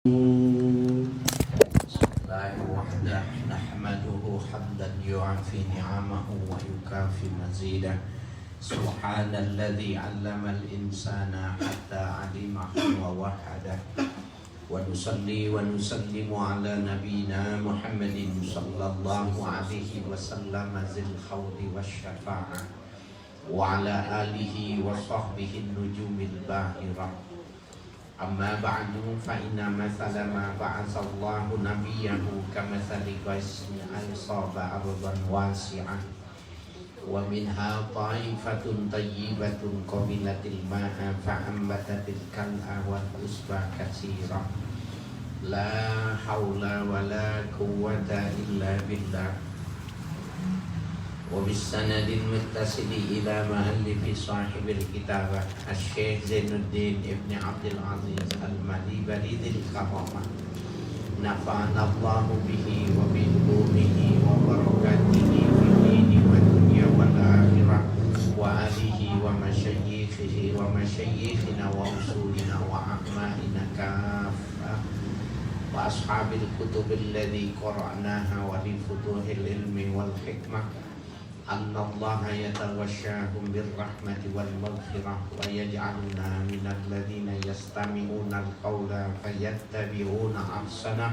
لا وحده نحمده حمدا يعافي نعمه ويكافي مزيده سبحان الذي علم الإنسان حتى علمه ووحده ونصلي ونسلم على نبينا محمد صلى الله عليه وسلم ذي الخوض والشفاعة وعلى آله وصحبه النجوم الباهرة أما بعد فإن مثل ما بعث الله نبيه كمثل غيث أصاب أرضا واسعة ومنها طائفة طيبة قبلت الماء فأنبتت الكلأ والعشب كثيرا لا حول ولا قوة إلا بالله وبالسند المتصل إلى مؤلف صاحب الكتابة الشيخ زين الدين ابن عبد العزيز المالي ذي الكرامة نفعنا الله به وبعلومه وبركاته في الدين والدنيا والآخرة وآله ومشايخه ومشايخنا وأصولنا وأعمالنا كافة وأصحاب الكتب الذي قرأناها ولفتوح العلم والحكمة أن الله يتغشاهم بالرحمة والمغفرة ويجعلنا من الذين يستمعون القول فيتبعون أحسنه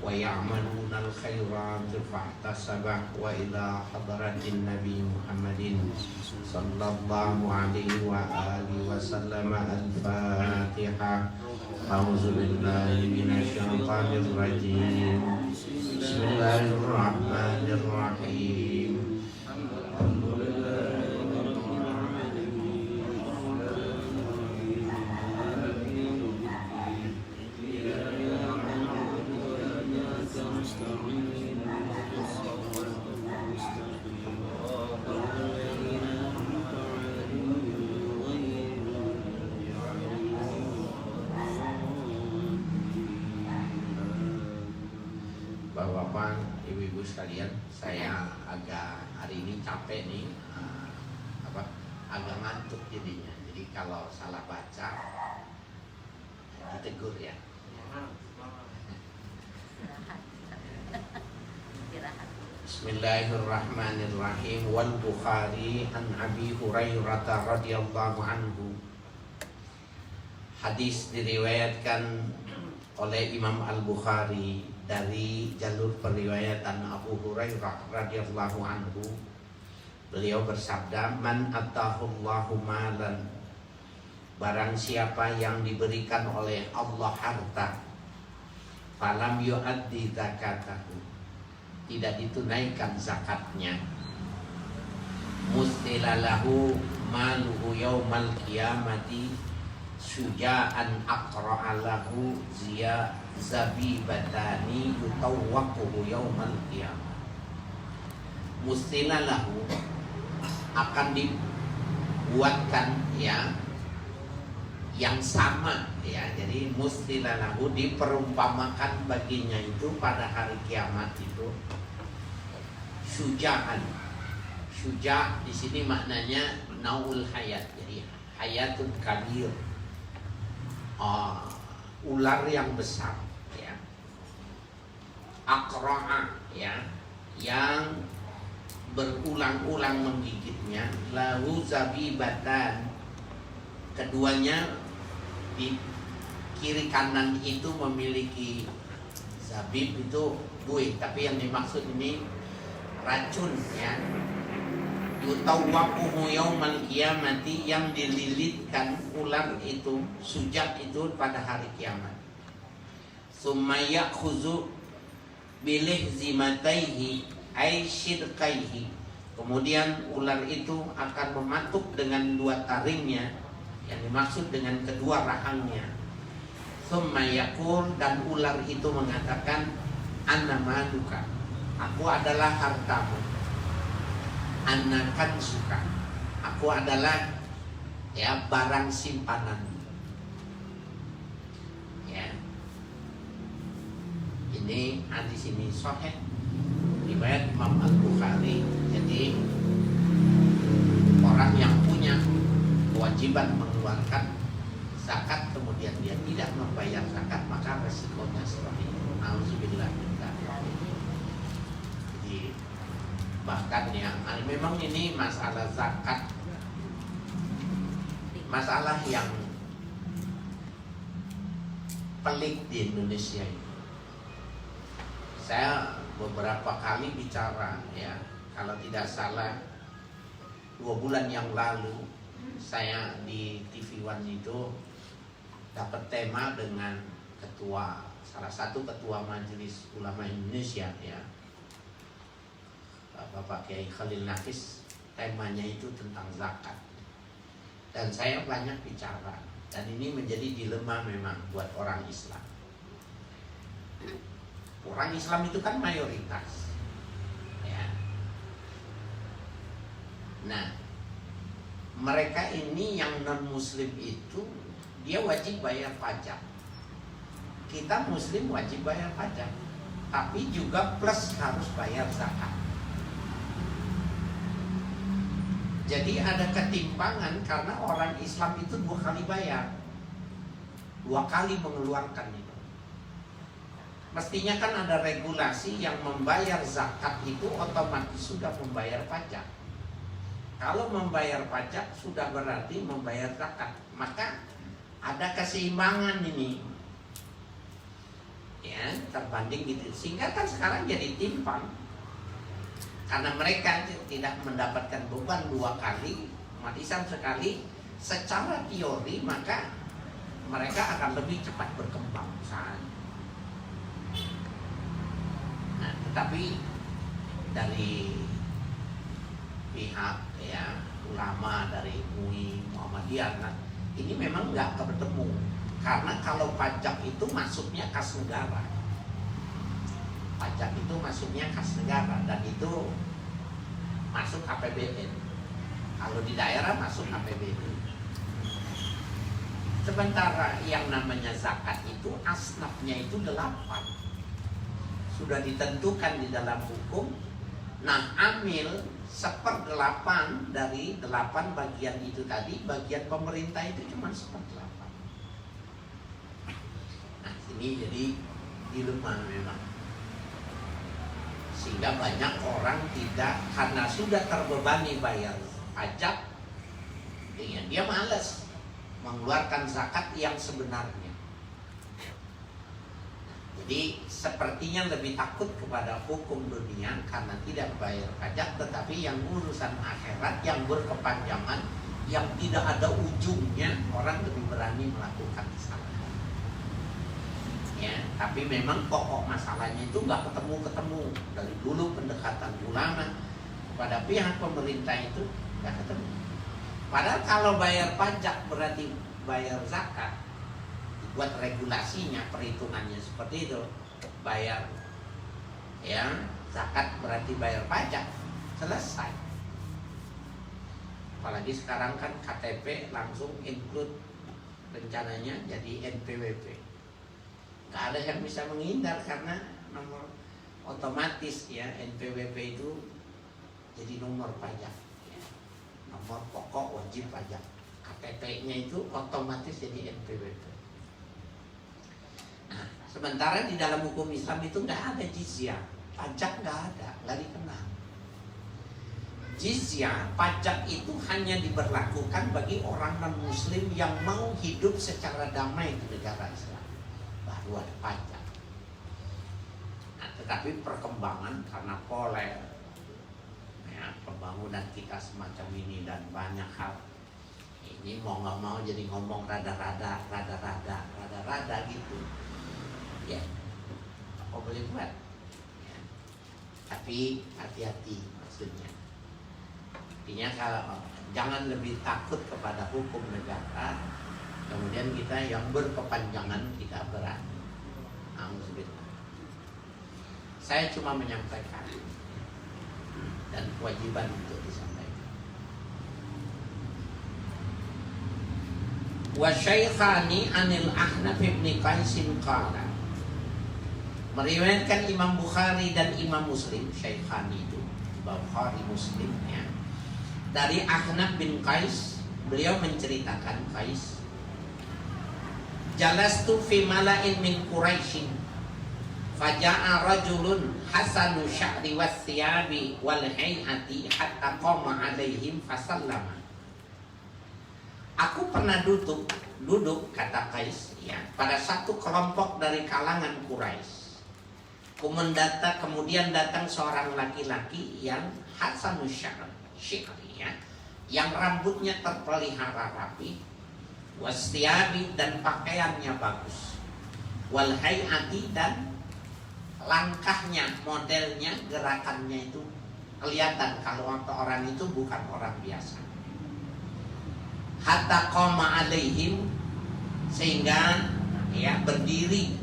ويعملون الخيرات فاحتسبه وإلى حضرة النبي محمد صلى الله عليه وآله وسلم الفاتحة أعوذ بالله من الشيطان الرجيم بسم الله الرحمن الرحيم Bapak-bapak, ibu-ibu sekalian, saya agak hari ini capek nih, agak ngantuk jadinya. Jadi kalau salah baca ditegur ya. Bismillahirrahmanirrahim. Wal Bukhari an Abi Hurairah radhiyallahu anhu. Hadis diriwayatkan oleh Imam Al-Bukhari dari jalur periwayatan Abu Hurairah radhiyallahu anhu. Beliau bersabda, man atahullahu malan, barang siapa yang diberikan oleh Allah harta, falam yu'addi zakatahu, tidak ditunaikan zakatnya, mustilalahu maluhu yaumal qiyamati suja'an aqra'alahu ziya zabibatani yutawwaquhu yaumal qiyamah. Mustilalahu, akan dibuatkan ya yang sama ya. Jadi mustilalahu diperumpamakan baginya itu pada hari kiamat itu syuja'an. Syuja' di sini maknanya naul hayat. Jadi hayatun kabir. Ular yang besar ya. Aqra'a ya, yang berulang-ulang menggigitnya. Lahu zabibatan, keduanya di kiri kanan itu memiliki zabib, itu buih, tapi yang dimaksud ini racun ya. Yutawwaquhu yaumal qiyamati, yang dililitkan ular itu, sujak itu pada hari kiamat. Summa ya'khuzu bilih zimataihi ay shidqaihi, kemudian ular itu akan mematuk dengan dua taringnya, yang dimaksud dengan kedua rahangnya. Summa yaqul, dan ular itu mengatakan, anna maluka, aku adalah hartamu. Anakan suka, aku adalah ya barang simpanan ya. Ini hadis ini sahih riwayat Imam Al-Bukhari. Jadi orang yang punya kewajiban mengeluarkan zakat kemudian dia tidak membayar zakat, maka besar resikonya seperti itu. Alhamdulillah. Jadi bahkan ya, memang ini masalah zakat, masalah yang pelik di Indonesia ini. Saya beberapa kali bicara ya, kalau tidak salah 2 bulan yang lalu saya di TV One itu dapat tema dengan salah satu ketua Majelis Ulama Indonesia ya, Bapak Kiai Khalil Nafis. Temanya itu tentang zakat, dan saya banyak bicara, dan ini menjadi dilema memang buat orang Islam. Orang Islam itu kan mayoritas ya. Nah, mereka ini yang non muslim itu dia wajib bayar pajak. Kita muslim wajib bayar pajak, tapi juga plus harus bayar zakat. Jadi ada ketimpangan karena orang Islam itu 2 kali bayar, 2 kali mengeluarkan itu. Mestinya kan ada regulasi yang membayar zakat itu otomatis sudah membayar pajak. Kalau membayar pajak sudah berarti membayar zakat, maka ada keseimbangan ini ya, terbanding gitu. Sehingga kan sekarang jadi timpang, karena mereka tidak mendapatkan beban 2 kali, umat Islam sekali. Secara teori maka mereka akan lebih cepat berkembang misalnya. Nah, tetapi dari pihak ya ulama dari MUI Muhammadiyah, nah, ini memang nggak ketemu, karena kalau pajak itu masuknya kas negara. Pajak itu masuknya kas negara dan itu masuk APBN. Kalau di daerah masuk APBN. Sementara yang namanya zakat itu asnafnya itu 8. Sudah ditentukan di dalam hukum. Nah, amil 1/8 dari 8 bagian itu tadi, bagian pemerintah itu cuma 1/8. Nah, ini jadi dilema memang. Sehingga banyak orang tidak, karena sudah terbebani bayar pajak, dia malas mengeluarkan zakat yang sebenarnya. Jadi sepertinya lebih takut kepada hukum dunia karena tidak bayar pajak, tetapi yang urusan akhirat yang berkepanjangan, yang tidak ada ujungnya, orang lebih berani melakukan kesalahan. Ya, tapi memang pokok masalahnya itu nggak ketemu dari dulu. Pendekatan ulama kepada pihak pemerintah itu nggak ketemu. Padahal kalau bayar pajak berarti bayar zakat, buat regulasinya, perhitungannya seperti itu. Bayar ya zakat berarti bayar pajak, selesai. Apalagi sekarang kan KTP langsung include rencananya jadi NPWP. Gak ada yang bisa menghindar karena nomor otomatis ya, NPWP itu jadi nomor pajak ya. Nomor pokok wajib pajak. KTP-nya itu otomatis jadi NPWP. Nah, sementara di dalam hukum Islam itu nggak ada jizyah, pajak nggak ada, nggak dikenal. Jizyah, pajak itu hanya diberlakukan bagi orang non-muslim yang mau hidup secara damai di negara Islam. Baru ada pajak. Nah, tetapi perkembangan karena poler ya, pembangunan kita semacam ini dan banyak hal ini mau nggak mau jadi ngomong rada-rada gitu ya, apa boleh buat ya. Tapi hati-hati maksudnya. Artinya kalau jangan lebih takut kepada hukum negara, kemudian kita yang berkepanjangan tidak berani. Alhamdulillah. Saya cuma menyampaikan dan kewajiban untuk disampaikan. Wa syaikhani anil Ahnaf bin Qais qala. Meriwayatkan Imam Bukhari dan Imam Muslim, Syaikhani itu Bukhari Muslim ya. Dari Ahnaf bin Qais, beliau menceritakan Qais jalastu fi mala'in min Quraisyin faja'a rajulun hasanu sya'ri was siyabi wal hay'ati hatta qama alaihim fasallama. Aku pernah duduk kata Qais ya, pada satu kelompok dari kalangan Quraisy. Kemudian datang seorang laki-laki yang hasanus sya'ri ya, yang rambutnya terpelihara rapi, wasyabi dan pakaiannya bagus, wal hay'ati dan langkahnya, modelnya, gerakannya itu kelihatan kalau orang itu bukan orang biasa. Hatta qama alaihim, sehingga ya berdiri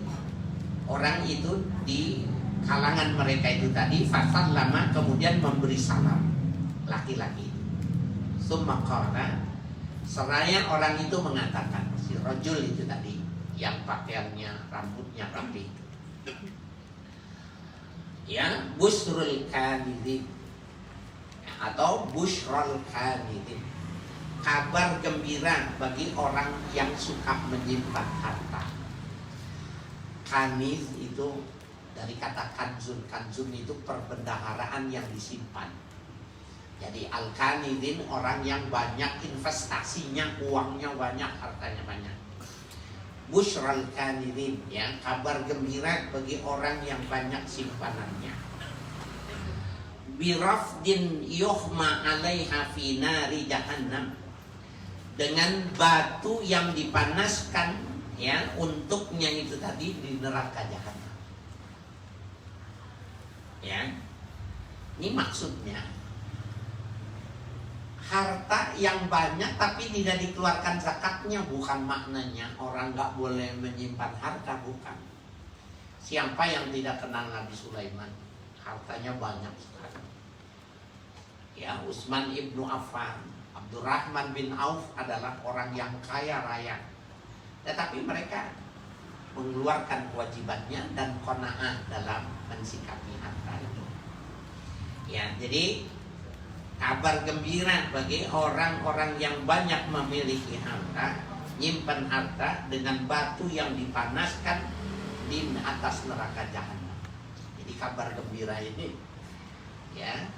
orang itu di kalangan mereka itu tadi, fasallama, kemudian memberi salam laki-laki itu. Summa qala, seraya orang itu mengatakan, si rajul itu tadi yang pakaiannya rambutnya rapi itu, ya, busrul kanidin atau busrul kanidin, kabar gembira bagi orang yang suka menyimpan harta. Kaniz itu dari kata kanzun. Kanzun itu perbendaharaan yang disimpan. Jadi al-kanidin orang yang banyak investasinya, uangnya banyak, hartanya banyak. Busyral kanidin ya, kabar gembira bagi orang yang banyak simpanannya. Birafdin yuhma alaiha fi nari jahannam, dengan batu yang dipanaskan ya untuknya itu tadi di neraka jahanam. Ya, ini maksudnya harta yang banyak tapi tidak dikeluarkan zakatnya, bukan maknanya orang nggak boleh menyimpan harta, bukan. Siapa yang tidak kenal Nabi Sulaiman? Hartanya banyak sekali. Ya, Utsman ibnu Affan, Abdurrahman bin Auf adalah orang yang kaya raya, tetapi mereka mengeluarkan kewajibannya dan qanaah dalam mensikapi harta itu. Ya, jadi kabar gembira bagi orang-orang yang banyak memiliki harta, nyimpan harta dengan batu yang dipanaskan di atas neraka jahanam. Jadi kabar gembira ini ya,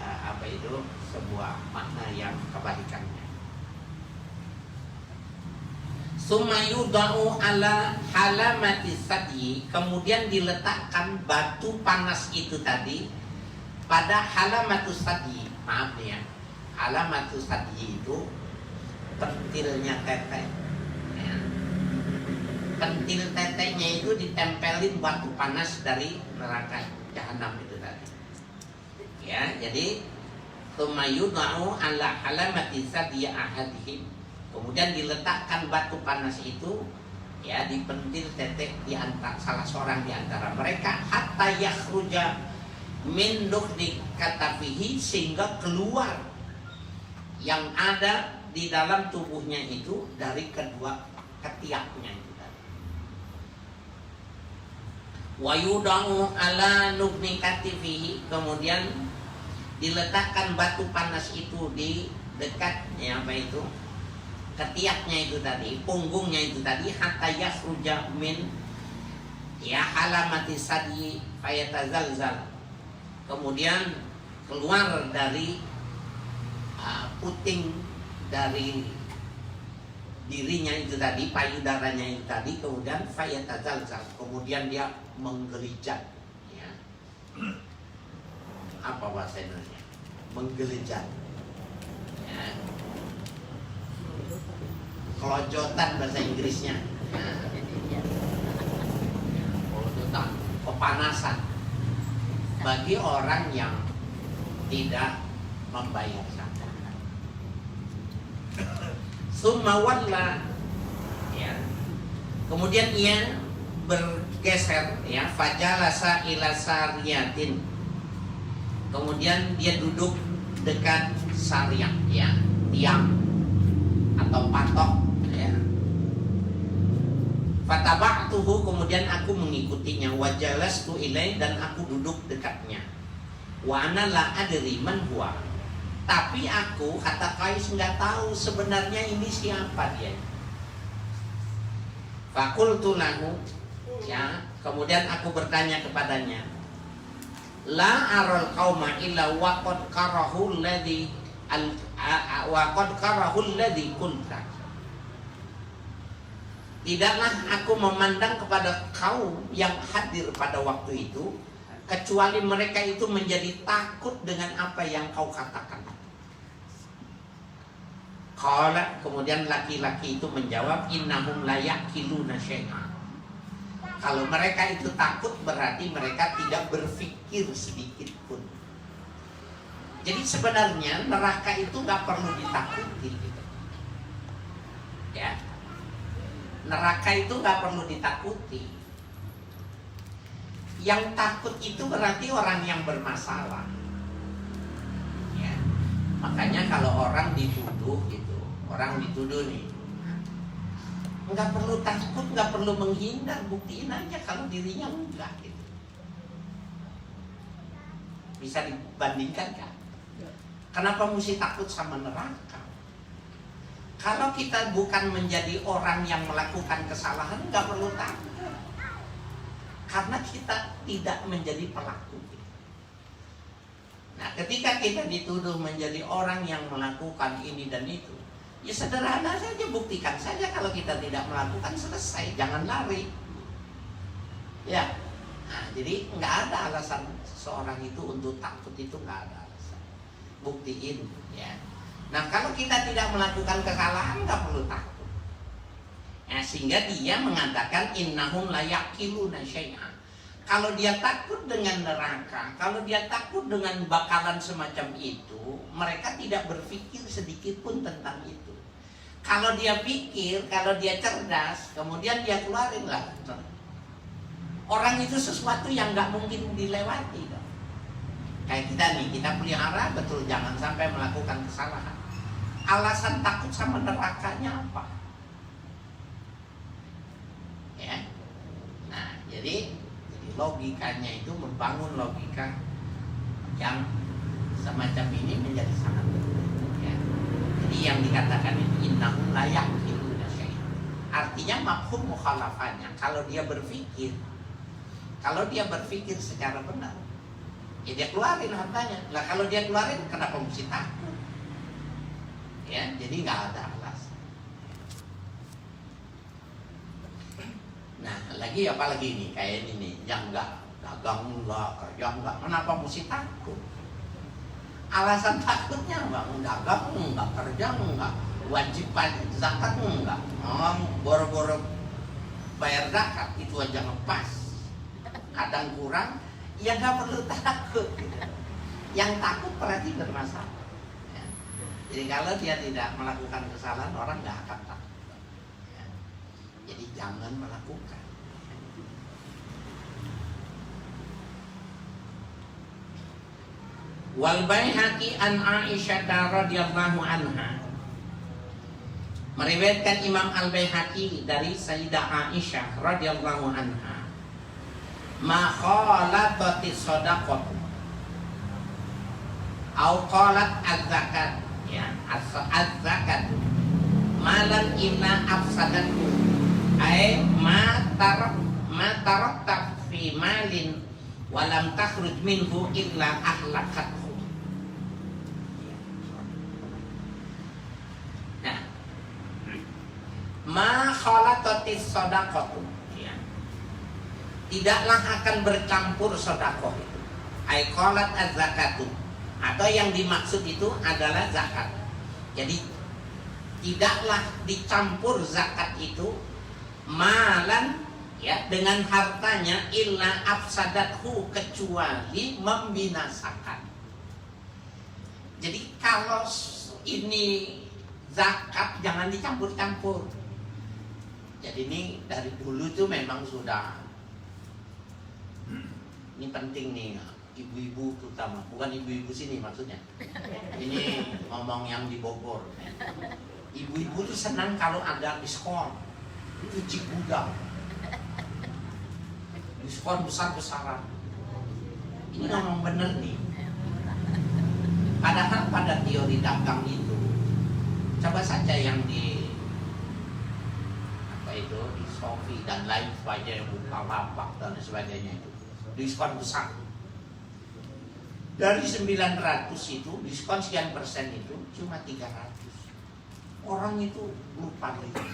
apa itu, sebuah makna yang kebalikannya. Sumayudau ala halamati sadyi, kemudian diletakkan batu panas itu tadi pada halamatus sadyi. Maaf ya, halamatus sadyi itu pentilnya tete ya. Pentil tetenya itu ditempelin batu panas dari neraka jahanam itu tadi ya. Jadi sumayudau ala halamati sadyi ahadihim, kemudian diletakkan batu panas itu ya di pentil tete di antara salah seorang di antara mereka, hatta yakhruja min dukhdi katafihi, sehingga keluar yang ada di dalam tubuhnya itu dari kedua ketiaknya itu tadi. Wa yudau ala nubni katifihi, kemudian diletakkan batu panas itu di dekatnya apa itu ketiaknya itu tadi, punggungnya itu tadi, hatta yakhruja min ya halamati sadyi fayatazalzal, kemudian keluar dari puting dari dirinya itu tadi, payudaranya itu tadi, kemudian fayatazalzal, kemudian dia menggeliat ya. Apa bahasa Indonesia? Menggeliat ya. Kelojotan bahasa Inggrisnya ya. Kelojotan, kepanasan bagi orang yang tidak membayar zakat. Summa walla ya. Kemudian ia bergeser ya, fajalasa ila sariyatin, kemudian dia duduk dekat sariyah ya, tiang atau patok ya. Fataba'tuhu, kemudian aku mengikutinya, wajalastu ilai, dan aku duduk dekatnya. Wa ana la adri man huwa, tapi aku, kata Qais, nggak tahu sebenarnya ini siapa dia. Fakultu lahu, ya, kemudian aku bertanya kepadanya, la aral qauma illa waqad karahu alladhi waqad karahu alladhi kunta. Tidaklah aku memandang kepada kaum yang hadir pada waktu itu kecuali mereka itu menjadi takut dengan apa yang kau katakan. Qala, kemudian laki-laki itu menjawab, innahum la yaqiluna syai'an. Kalau mereka itu takut berarti mereka tidak berpikir sedikit pun. Jadi sebenarnya neraka itu nggak perlu ditakuti gitu. Ya, neraka itu nggak perlu ditakuti. Yang takut itu berarti orang yang bermasalah. Ya. Makanya kalau orang dituduh gitu, orang dituduh nih, nggak perlu takut, nggak perlu menghindar, buktiin aja kalau dirinya enggak gitu. Bisa dibandingkan kan? Kenapa mesti takut sama neraka? Kalau kita bukan menjadi orang yang melakukan kesalahan, nggak perlu takut. Karena kita tidak menjadi pelaku. Nah, ketika kita dituduh menjadi orang yang melakukan ini dan itu, ya sederhana saja, buktikan saja kalau kita tidak melakukan, selesai, jangan lari. Ya, nah, jadi nggak ada alasan seseorang itu untuk takut, itu nggak ada alasan. Buktiin, ya. Nah, kalau kita tidak melakukan kesalahan, nggak perlu takut. Nah, sehingga dia mengatakan innahum la yaqiluna syai'an. Kalau dia takut dengan neraka, kalau dia takut dengan bakalan semacam itu, mereka tidak berpikir sedikit pun tentang itu. Kalau dia pikir, kalau dia cerdas, kemudian dia keluarin lah. Orang itu sesuatu yang nggak mungkin dilewati. Kayak kita nih, kita pelihara betul, jangan sampai melakukan kesalahan. Alasan takut sama nerakanya apa? Ya. Nah, jadi logikanya itu membangun logika yang semacam ini menjadi sangat penting. Ya. Jadi yang dikatakan itu innahum la yaqiluna syai'an. Artinya mafhum mukhalafahnya, kalau dia berpikir secara benar, ya dia keluarin hartanya. Lah kalau dia keluarin, kenapa mesti takut? Ya, jadi nggak ada alasan. Nah, lagi apalagi nih, kayak ini nih, yang enggak, dagang enggak, kerja enggak, kenapa mesti takut? Alasan takutnya enggak, dagang enggak, kerja enggak, wajib zakat enggak, boro-boro bayar zakat itu aja ngepas, kadang kurang, ya enggak perlu takut. Yang takut berarti bermasalah. Ya. Jadi kalau dia tidak melakukan kesalahan, orang enggak akan takut. Jadi jangan melakukan. Wal Baihaqi an Aisyah radhiyallahu anha. Meriwayatkan Imam Al Baihaqi dari Sayyidah Aisyah radhiyallahu anha. Ma khalatati shadaqah. Au qalat az-zakat, ya, az-zakat. Malan illa afsadatu. Ay ma tarakta fi malin walam takhruj minhu illa ahlakathu. Nah, ma khalatatis shadaqatu, ya. Tidaklah akan bercampur sedekah itu. Ay qalat az-zakatu, atau yang dimaksud itu adalah zakat. Jadi tidaklah dicampur zakat itu malan, ya, dengan hartanya illa afsadathu, kecuali membinasakan. Jadi kalau ini zakat jangan dicampur-campur. Jadi ini dari dulu tuh memang sudah, ini penting nih, ibu-ibu terutama, bukan ibu-ibu sini maksudnya. Ini ngomong yang di Bogor. Ibu-ibu tuh senang kalau ada diskon. Itu cigudang, diskon besar-besaran. Ini ngomong bener nih. Padahal pada teori dagang itu, coba saja yang di apa itu, di Coffee dan lain sebagainya, Bukalapak dan sebagainya itu diskon besar. Dari 900 itu diskon sekian persen itu cuma 300. Orang itu lupa itu.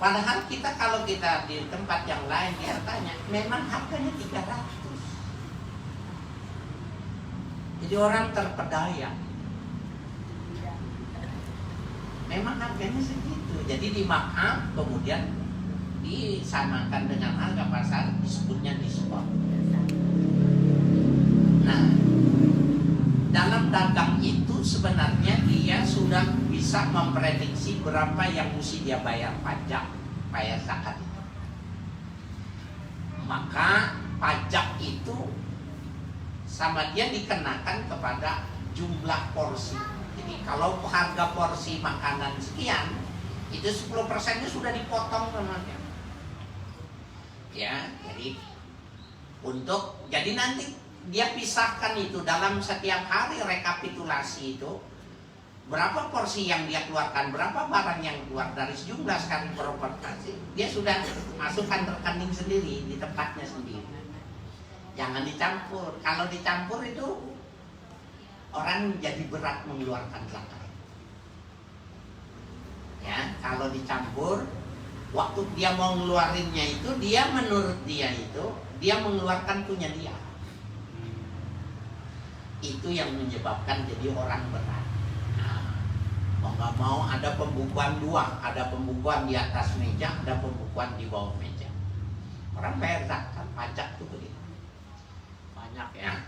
Padahal kita kalau kita di tempat yang lain dia tanya, memang harganya 300. Jadi orang terpedaya. Memang harganya segitu. Jadi dimaaf kemudian disamakan dengan harga pasar, disebutnya diskon. Nah, dalam dagang itu sebenarnya dia sudah bisa memprediksi berapa yang mesti dia bayar pajak, bayar zakat itu. Maka pajak itu sama dia dikenakan kepada jumlah porsi. Jadi kalau harga porsi makanan sekian, itu 10%-nya sudah dipotong namanya. Ya, jadi nanti dia pisahkan itu dalam setiap hari rekapitulasi itu berapa porsi yang dia keluarkan, berapa barang yang keluar dari sejumlah sekali proporsi, dia sudah masukkan rekening sendiri di tempatnya sendiri. Jangan dicampur. Kalau dicampur itu orang jadi berat mengeluarkan zakat. Ya, kalau dicampur, waktu dia mau ngeluarinnya itu, dia menurut dia itu, dia mengeluarkan punya dia. Itu yang menyebabkan jadi orang berat. Nah, mau nggak mau ada pembukuan dua, ada pembukuan di atas meja, ada pembukuan di bawah meja. Orang bayar zakat, pajak tuh begitu. Banyak ya.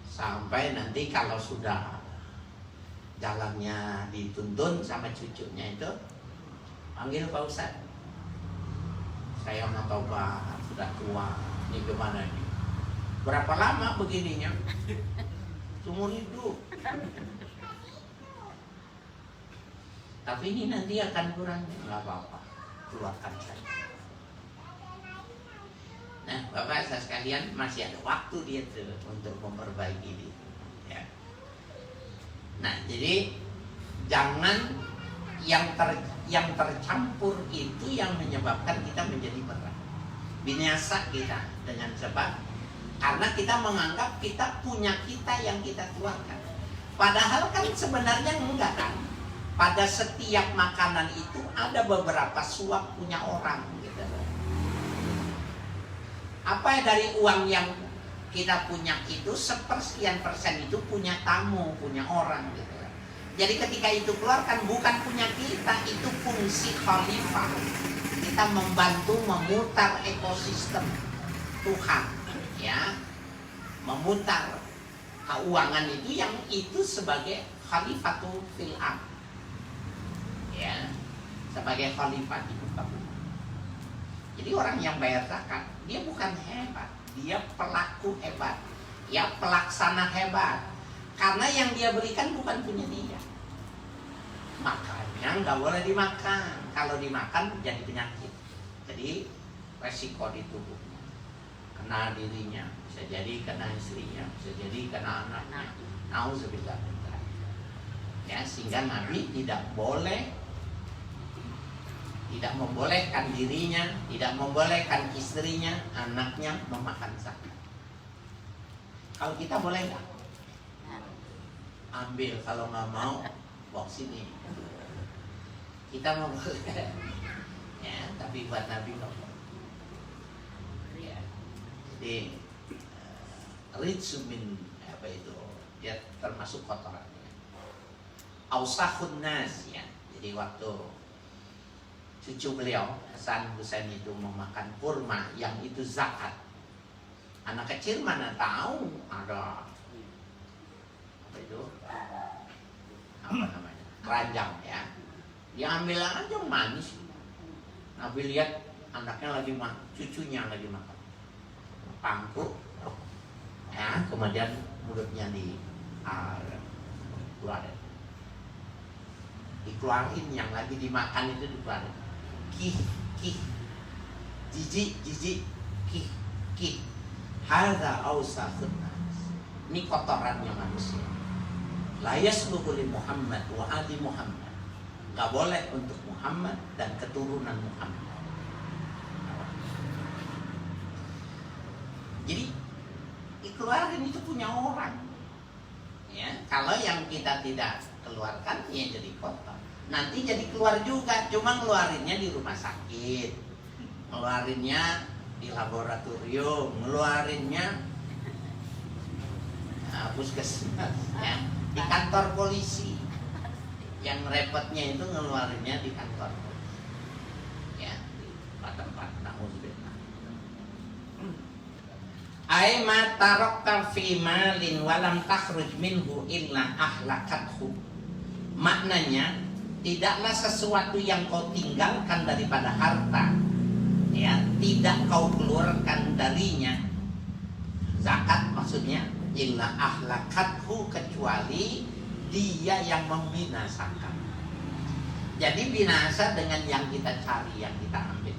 Sampai nanti kalau sudah jalannya dituntun sama cucunya itu, panggil Pak Ustadz. Saya mau tobat, sudah tua, ini gimana nih? Berapa lama begininya? Seumur hidup. Tapi ini nanti akan kurang. Nggak apa-apa, keluarkan saya. Nah, Bapak saya sekalian, masih ada waktu dia tuh untuk memperbaiki itu. Ya. Nah, jadi jangan yang tercampur itu yang menyebabkan kita menjadi berat. Binasa kita dengan sebab karena kita menganggap kita punya kita yang kita keluarkan. Padahal kan sebenarnya enggak kan. Pada setiap makanan itu ada beberapa suap punya orang gitu. Apa dari uang yang kita punya itu sepersekian persen itu punya tamu, punya orang gitu. Jadi ketika itu keluarkan bukan punya kita, itu fungsi khalifah. Kita membantu memutar ekosistem Tuhan, ya, memutar keuangan itu yang itu sebagai khalifatul fil ard, ya, sebagai khalifah di muka bumi. Jadi orang yang bayar zakat dia bukan hebat, dia pelaku hebat, ya pelaksana hebat, karena yang dia berikan bukan punya dia. Makanya nggak boleh dimakan. Kalau dimakan jadi penyakit, jadi resiko di tubuhnya, kena dirinya, bisa jadi kena istrinya, bisa jadi kena anaknya. Nauzubillah. Ya, sehingga Nabi tidak membolehkan dirinya, tidak membolehkan istrinya, anaknya memakan zakat. Kalau kita boleh nggak? Ambil, kalau nggak mau bawa sini. Kita mau boleh, ya, tapi buat Nabi nggak boleh. Ya, jadi ritsumin apa itu? Dia termasuk kotorannya. Ausahun nas, ya. Jadi waktu cucu beliau Hasan Husain itu memakan kurma yang itu zakat, anak kecil mana tahu ada apa itu, apa namanya, keranjang, ya, diambil aja manis. Nabi lihat anaknya lagi makan, cucunya lagi makan pangku, ya, kemudian mulutnya dikeluarin yang lagi dimakan itu dikeluarin. Kih, jijik, kih. Hadza ausakhun nas. Ini kotorannya manusia. La yasluhu li Muhammad wa ali Muhammad. nggak boleh untuk Muhammad dan keturunan Muhammad. Jadi dikeluarkan itu punya orang. Ya, kalau yang kita tidak keluarkan ya jadi kotor. Nanti jadi keluar juga, cuma ngeluarinnya di rumah sakit, ngeluarinnya di laboratorium, ngeluarinnya puskesmas, ya, di kantor polisi. Yang repotnya itu ngeluarinnya di kantor polisi, ya, di tempat na'udzubillah. Ai ma tarakta fi malin wa lam takhruj minhu illa ahlakathu. Maknanya, tidaklah sesuatu yang kau tinggalkan daripada harta, ya, tidak kau keluarkan darinya zakat, maksudnya illa ahlakathu, kecuali dia yang membinasakan. Jadi binasa dengan yang kita cari, yang kita ambil.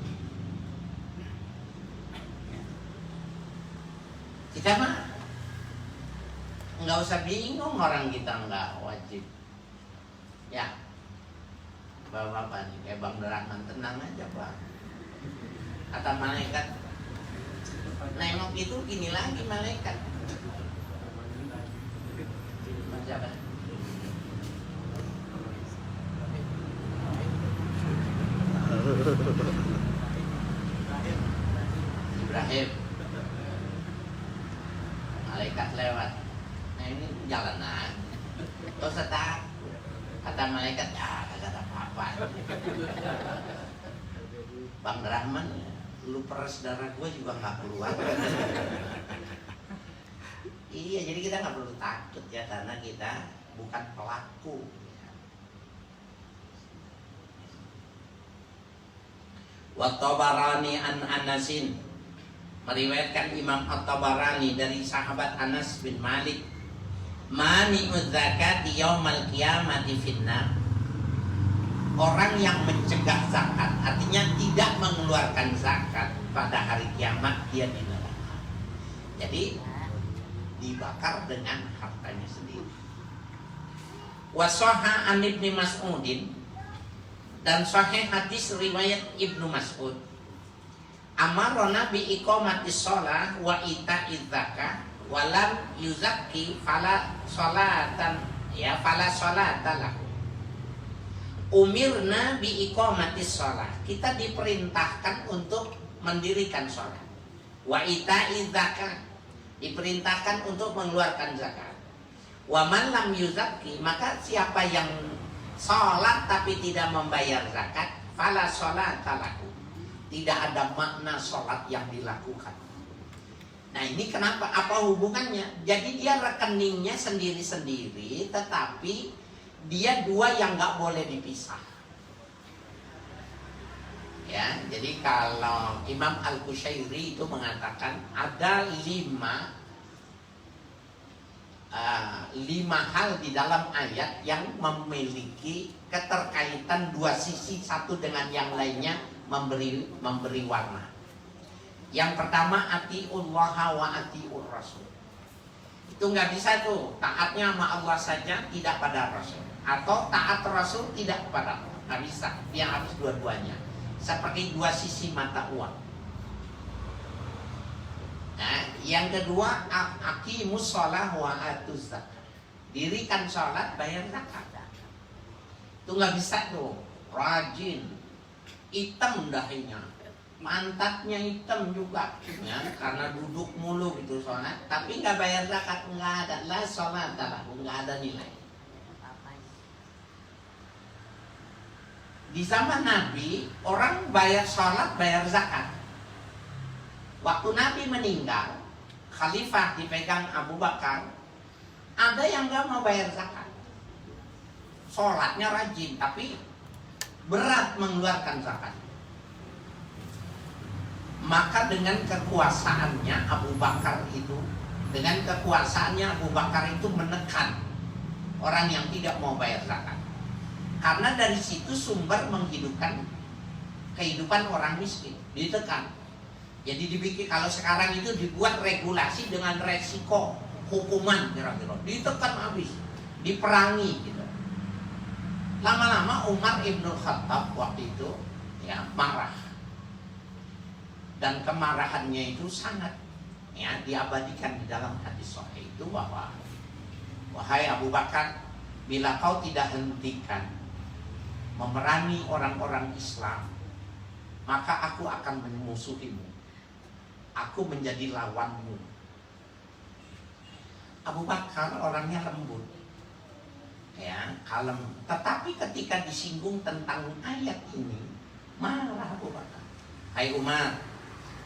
Kita mah nggak usah bingung orang kita nggak wajib. Ya, bapak-bapak nih kayak Bang Rahman, tenang aja Pak. Kata malaikat, nengok itu gini lagi malaikat. Siapa? Ibrahim. Malaikat lewat. Nah ini jalanan. Terus kata malaikat, ya kagak ada apa-apa. Bang Rahman, lu peres darah gue juga nggak keluar. Iya, jadi kita nggak perlu takut ya, karena kita bukan pelaku. Wa Tabarani an Anasin, meriwayatkan Imam At-Tabarani dari sahabat Anas bin Malik, mani'uz zakati yaumal qiyamati finnar. Orang yang mencegah zakat, artinya tidak mengeluarkan zakat pada hari kiamat, dia di neraka. Jadi dibakar dengan hartanya sendiri. Wasoha an Ibnu Mas'udin, dan sahih hadis riwayat Ibnu Mas'ud, amarona bi iqamatis shalah wa ita'iz zakah wa lam yuzakki fala sholatan, ya, fala sholata lahu. Umirna bi iqamatis shalah, kita diperintahkan untuk mendirikan sholat. Wa ita'iz zakah, diperintahkan untuk mengeluarkan zakat. Wa man lam yuzakki, maka siapa yang sholat tapi tidak membayar zakat, fala sholata lahu, tidak ada makna sholat yang dilakukan. Nah ini kenapa? Apa hubungannya? Jadi dia rekeningnya sendiri-sendiri, tetapi dia dua yang nggak boleh dipisah. Ya, jadi kalau Imam Al-Qushairi itu mengatakan ada lima hal di dalam ayat yang memiliki keterkaitan dua sisi, satu dengan yang lainnya memberi warna. Yang pertama, atiullah wa atiur rasul. Itu nggak bisa tuh taatnya sama Allah saja, tidak pada Rasul, atau taat Rasul tidak kepada Allah, nggak bisa. Dia harus dua-duanya, seperti dua sisi mata uang. Nah, yang kedua, aqimus shalah wa atuz zakat. Dirikan sholat, bayar zakat. Itu nggak bisa tuh, rajin, hitam dahinya, mantatnya hitam juga, ya, karena duduk mulu gitu sholat, tapi nggak bayar zakat, nggak ada lah sholat, nggak ada nilai. Di zaman Nabi, orang bayar sholat, bayar zakat. Waktu Nabi meninggal, khalifah dipegang Abu Bakar, ada yang nggak mau bayar zakat. Sholatnya rajin, tapi berat mengeluarkan zakat. Maka dengan kekuasaannya Abu Bakar itu, menekan orang yang tidak mau bayar zakat. Karena dari situ sumber menghidupkan kehidupan orang miskin, ditekan. Jadi dibikin, kalau sekarang itu dibuat regulasi dengan resiko hukuman kira-kira, ditekan habis, diperangi gitu. Lama-lama Umar Ibn Khattab waktu itu ya marah, dan kemarahannya itu sangat ya diabadikan di dalam hadis sahih itu bahwa, wahai Abu Bakar, bila kau tidak hentikan memerangi orang-orang Islam, maka aku akan memusuhimu, aku menjadi lawanmu. Abu Bakar orangnya lembut ya, kalem, tetapi ketika disinggung tentang ayat ini marah Abu Bakar. Hai Umar,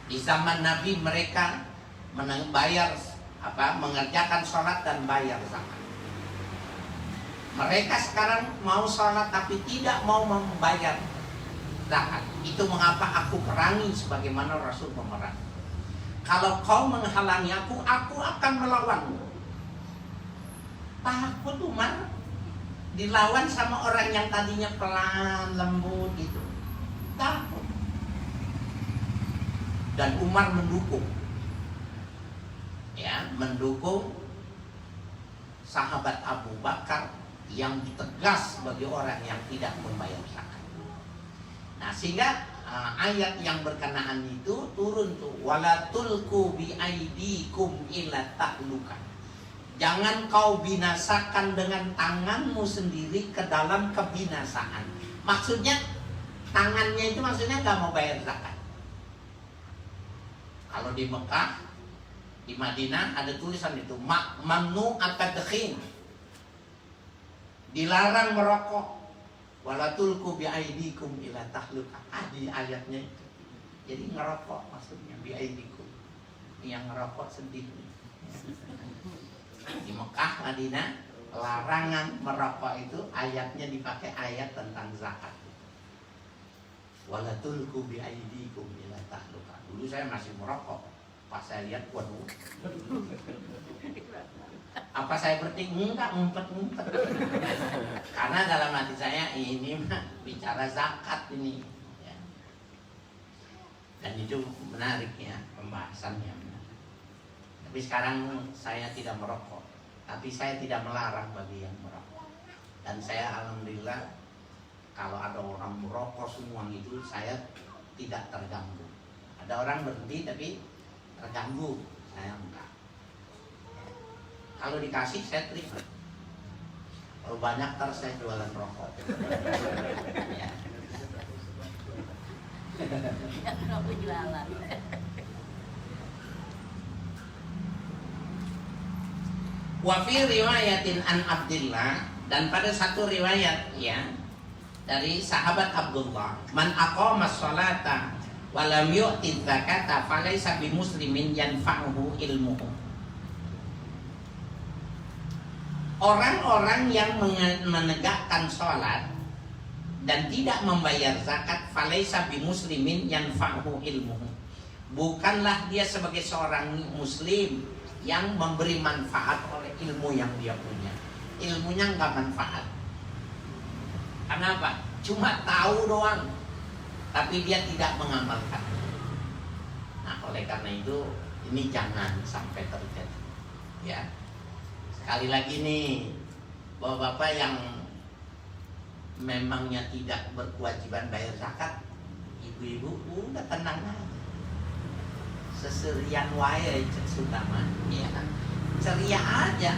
di zaman Nabi mereka membayar mengerjakan sholat dan bayar zakat. Mereka sekarang mau sholat tapi tidak mau membayar zakat. Itu mengapa aku perangi sebagaimana Rasul memerangi. Kalau kau menghalangi aku akan melawanmu. Takut Umar dilawan sama orang yang tadinya pelan, lembut gitu. Takut. Dan Umar mendukung. Ya, mendukung sahabat Abu Bakar yang tegas bagi orang yang tidak membayar zakat. Nah, sehingga ayat yang berkenaan itu turun tuh, wala tulku bi aidikum ila ta'luka. Jangan kau binasakan dengan tanganmu sendiri ke dalam kebinasaan. Maksudnya tangannya itu maksudnya nggak mau bayar zakat. Kalau di Mekah, di Madinah ada tulisan itu mamnu at-tadkhin, dilarang merokok. Wala tulku bi aidikum ila tahluka. Di ayatnya itu. Jadi ngerokok maksudnya bi aidikum. Yang ngerokok sendiri. Di Mekah, Madinah, larangan merokok itu ayatnya dipakai ayat tentang zakat. Wala tulku bi aidikum ila tahluka. Dulu saya masih merokok. Pas saya lihat, waduh. Apa saya berhenti? Enggak, ngumpet-ngumpet. Karena dalam hati saya ini mah bicara zakat ini. Ya. Dan itu menarik ya pembahasannya. Tapi sekarang saya tidak merokok, tapi saya tidak melarang bagi yang merokok. Dan saya alhamdulillah kalau ada orang merokok semua itu saya tidak terganggu. Ada orang berhenti tapi terganggu, saya enggak. Kalau dikasih saya terima. Kalau banyak ntar saya jualan rokok. Ya. Rokok jualan. Wa fi riwayatin an Abdillah, dan pada satu riwayat ya dari sahabat Abdullah, man aqama sholata wa lam yu'ti zakata falaysa bimuslimin yanfa'uhu ilmuhu. Orang-orang yang menegakkan sholat dan tidak membayar zakat, falaysa bimuslimin yanfa'uhu ilmuhu. Bukanlah dia sebagai seorang muslim yang memberi manfaat oleh ilmu yang dia punya. Ilmunya nggak manfaat. Kenapa? Cuma tahu doang, tapi dia tidak mengamalkan. Nah, oleh karena itu ini jangan sampai terjadi. Ya, sekali lagi nih, bapak-bapak yang memangnya tidak berkewajiban bayar zakat, ibu-ibu udah tenang aja. Seserian wae sudah mah, ya ceria aja.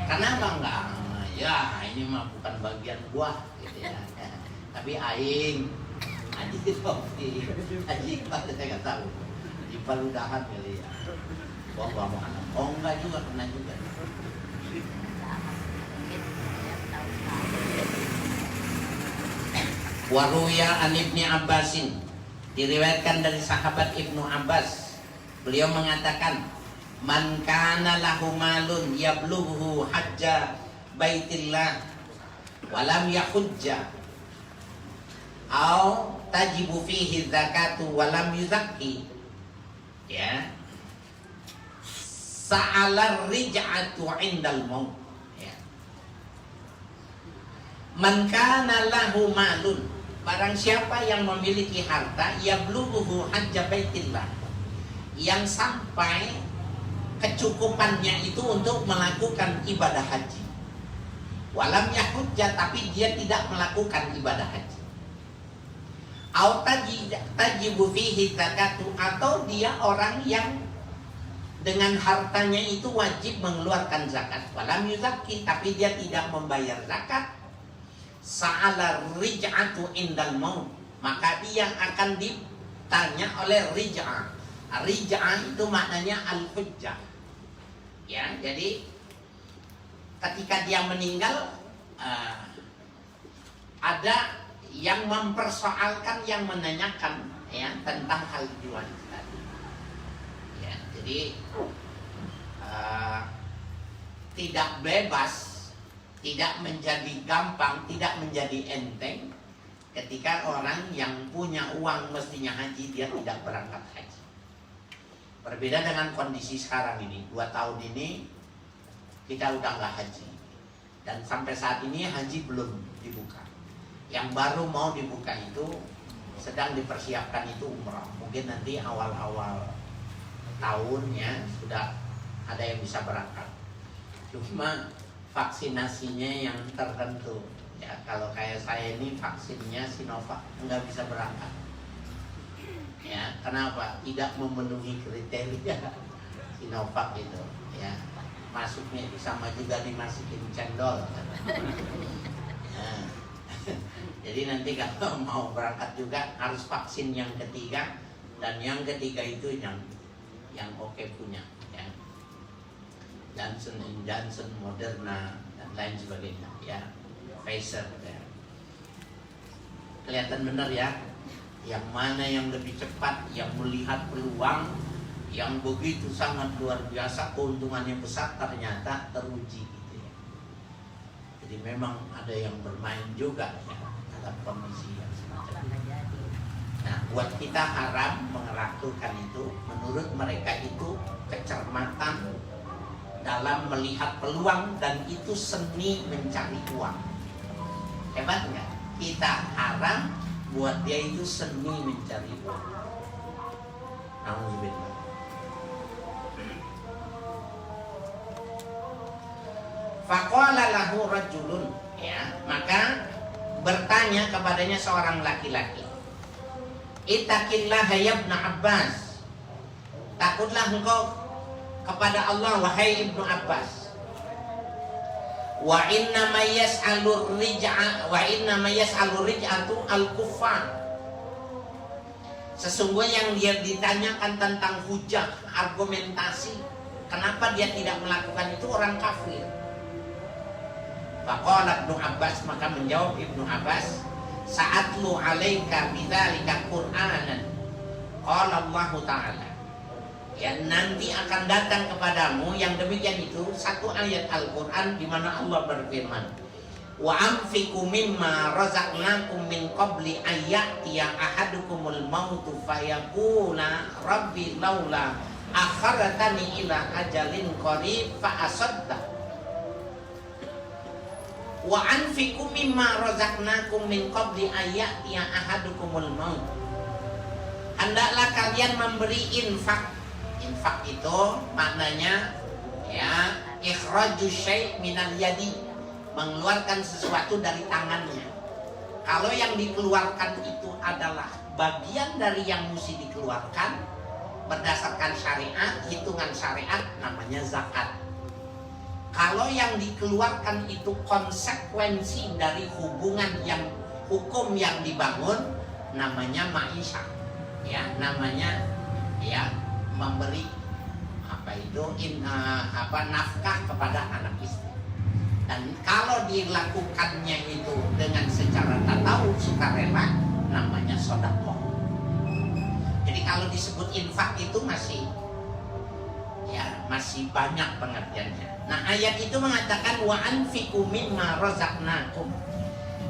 Kenapa enggak? Ya ini mah bukan bagian gua, gitu ya. Tapi aing, Haji Tofi, Haji Iqbal saya nggak tahu. Haji Iqbal udahan kali ya. Gua mau anak. Oh enggak juga, kena juga. Waruya an Ibni Abbasin, diriwayatkan dari sahabat Ibnu Abbas, beliau mengatakan, man kana lahu malun yablughu hajja baitillah walam yahujja au tajibu fihi zakatu walam yuzakki, ya, sa'ala rij'atu indal maut, ya. Man kana lahu malun, barang siapa yang memiliki harta, yablughu hajja baitillah, yang sampai kecukupannya itu untuk melakukan ibadah haji. Walam yahujja, tapi dia tidak melakukan ibadah haji. Au tajibu fihi zakatu, atau dia orang yang dengan hartanya itu wajib mengeluarkan zakat. Walam yuzakki, tapi dia tidak membayar zakat. Sa'ala rij'atu indal maut, maka dia akan ditanya oleh rij'ah. Rij'ah itu maknanya al-hujjah. Ya, jadi ketika dia meninggal ada yang mempersoalkan, yang menanyakan ya tentang hal jual tadi. Ya, jadi tidak bebas, tidak menjadi gampang, tidak menjadi enteng ketika orang yang punya uang mestinya haji dia tidak berangkat haji. Berbeda dengan kondisi sekarang ini, 2 tahun ini kita udah nggak haji, dan sampai saat ini haji belum dibuka. Yang baru mau dibuka itu sedang dipersiapkan itu umrah. Mungkin nanti awal-awal tahunnya sudah ada yang bisa berangkat. Cuma vaksinasinya yang tertentu. Ya, kalau kayak saya ini vaksinnya Sinovac nggak bisa berangkat. Ya, kenapa? Tidak memenuhi kriteria Sinovac itu. Ya, masuknya itu sama juga dimasukin cendol. Nah, jadi nanti kalau mau berangkat juga harus vaksin yang ketiga, dan yang ketiga itu yang oke punya, ya. Johnson, Moderna dan lain sebagainya, ya. Pfizer, ya. Kelihatan benar ya, yang mana yang lebih cepat, yang melihat peluang yang begitu sangat luar biasa, keuntungannya besar, ternyata teruji gitu ya. Jadi memang ada yang bermain juga ya dalam kondisi yang semacam itu. Nah, buat kita haram melakukan itu. Menurut mereka itu kecermatan dalam melihat peluang, dan itu seni mencari uang. Hebat nggak? Kita haram, buat dia itu seni mencari uang. Alhamdulillah. Faqala lahu rajulun, ya, maka bertanya kepadanya seorang laki-laki, ittaqillaha ya Ibnu Abbas, takutlah engkau kepada Allah wahai Ibnu Abbas. Wa inna ma yas'alur rij'atu al-kuffar, sesungguhnya yang dia ditanyakan tentang hujah, argumentasi, kenapa dia tidak melakukan itu orang kafir. Faqala Ibnu Abbas, maka menjawab Ibnu Abbas, sa'atlu 'alaika bidzalika Qur'anan qala Allah Ta'ala, ya, nanti akan datang kepadamu yang demikian itu satu ayat Al-Qur'an di mana Allah berfirman, wa anfiqu mimma razaqnakum min qabli ayyatiya ahadukumul mautu fayaqula rabbi laula akhartani ila ajalin qarib fa asadda. Wa anfiqu mimma razaqnakum min qabli ayyatiya ahadukumul maut, hendaklah kalian memberi infak. Infak itu maknanya ya ikhraju syai' minal yadi, mengeluarkan sesuatu dari tangannya. Kalau yang dikeluarkan itu adalah bagian dari yang mesti dikeluarkan berdasarkan syariat, hitungan syariat, namanya zakat. Kalau yang dikeluarkan itu konsekuensi dari hubungan yang hukum yang dibangun, namanya ma'isyah, ya, namanya ya memberi nafkah kepada anak istri. Dan kalau dilakukannya itu dengan secara tatawuf, sukarela, namanya sedekah. Jadi kalau disebut infak itu masih banyak pengertiannya. Nah, ayat itu mengatakan wa anfiqu mimma razaqnakum,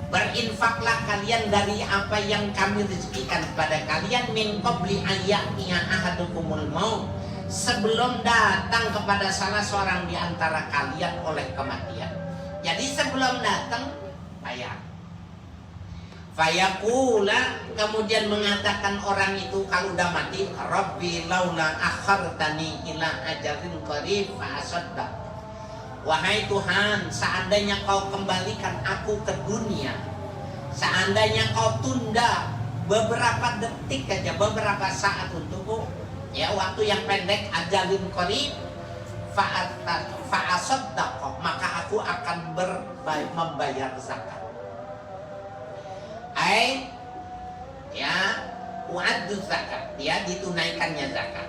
berinfaklah kalian dari apa yang kami rezekikan kepada kalian, min qabli ayyatiya ahadukumul maut, sebelum datang kepada salah seorang di antara kalian oleh kematian. Jadi sebelum datang bayar. Fayaqula, kemudian mengatakan orang itu kalau udah mati, Rabbi laula akhartani ila ajalin qarib fa asaddaq. Wahai Tuhan, seandainya kau kembalikan aku ke dunia, seandainya kau tunda beberapa detik aja, beberapa saat untukku, ya waktu yang pendek, ajalin qarib, fa'asaddaq, maka aku akan membayar zakat. Ya, wa'addu zakat, ya ditunaikannya zakat.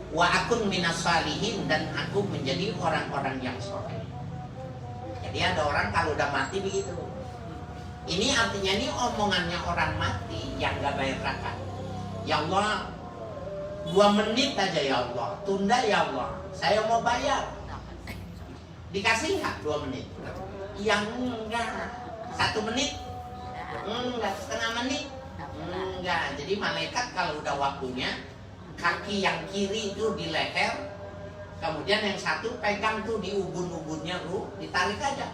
Wa akun minas salihin, dan aku menjadi orang-orang yang soleh. Jadi ada orang kalau udah mati begitu. Ini artinya ini omongannya orang mati yang gak bayar zakat. Ya Allah, 2 menit aja ya Allah, tunda ya Allah, saya mau bayar. Dikasih nggak 2 menit? Yang enggak. 1 menit? Enggak. Setengah menit? Enggak. Jadi malaikat kalau udah waktunya, kaki yang kiri itu di leher, kemudian yang satu pegang tuh di ubun-ubunnya, ditarik aja.